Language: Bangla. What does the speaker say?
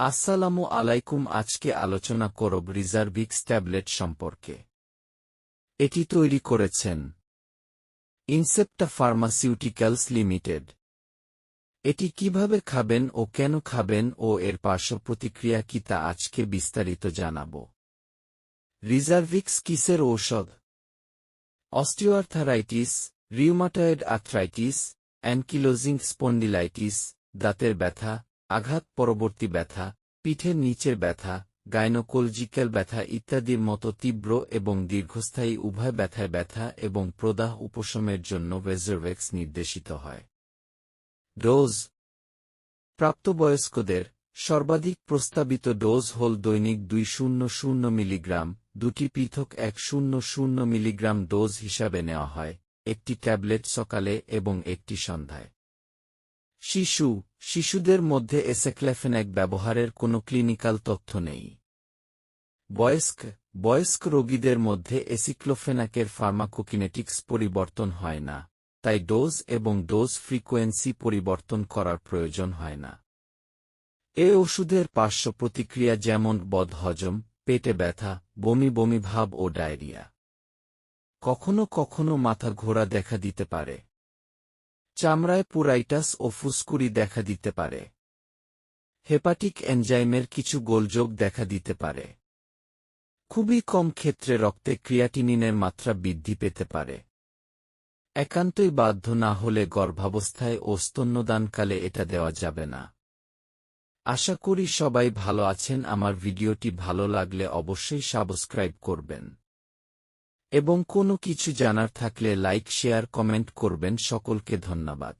আসসালামু আলাইকুম। আজকে আলোচনা করব রিজার্ভিক্স ট্যাবলেট সম্পর্কে। এটি তৈরি করেছেন ইনসেপ্টা ফার্মাসিউটিক্যালস লিমিটেড। এটি কিভাবে খাবেন ও কেন খাবেন ও এর পার্শ্ব প্রতিক্রিয়া কি তা আজকে বিস্তারিত জানাব। রিজার্ভিক্স কিসের ঔষধ? Osteoarthritis, rheumatoid arthritis, ankylosing spondylitis, দাঁতের ব্যথা, আঘাত পরবর্তী ব্যথা, পিঠের নিচের ব্যথা, গাইনোকোলজিক্যাল ব্যথা ইত্যাদির মতো তীব্র এবং দীর্ঘস্থায়ী উভয় ব্যথায় ব্যথা এবং প্রদাহ উপশমের জন্য রিজার্ভিক্স নির্দেশিত হয়। ডোজ: প্রাপ্তবয়স্কদের সর্বাধিক প্রস্তাবিত ডোজ হল দৈনিক 200 মিলিগ্রাম, দুটি পৃথক 100 মিলিগ্রাম ডোজ হিসাবে নেওয়া হয়, একটি ট্যাবলেট সকালে এবং একটি সন্ধ্যায়। শিশুদের মধ্যে এসেক্লেফেনাক ব্যবহারের কোনো ক্লিনিক্যাল তথ্য নেই। বয়স্ক রোগীদের মধ্যে এসিক্লোফেনাকের ফার্মাকোকিনেটিক্স পরিবর্তন হয় না, তাই ডোজ এবং ডোজ ফ্রিকোয়েন্সি পরিবর্তন করার প্রয়োজন হয় না। এ ওষুধের পার্শ্ব প্রতিক্রিয়া যেমন বদহজম, পেটে ব্যথা, বমি ভাব ও ডায়রিয়া। কখনো কখনো মাথা ঘোরা দেখা দিতে পারে। চামড়ায় পুরাইটাস ও ফুসকুড়ি দেখা দিতে পারে। হেপাটিক এনজাইমের কিছু গোলযোগ দেখা দিতে পারে। খুবই কম ক্ষেত্রে রক্তে ক্রিয়াটিনিনের মাত্রা বৃদ্ধি পেতে পারে। একান্তই বাধ্য না হলে গর্ভাবস্থায় ও স্তন্যদানকালে এটা দেওয়া যাবে না। আশা করি সবাই ভালো আছেন। আমার ভিডিওটি ভালো লাগলে অবশ্যই সাবস্ক্রাইব করবেন এবং কোনো কিছু জানার থাকলে লাইক শেয়ার কমেন্ট করবেন। সকলকে ধন্যবাদ।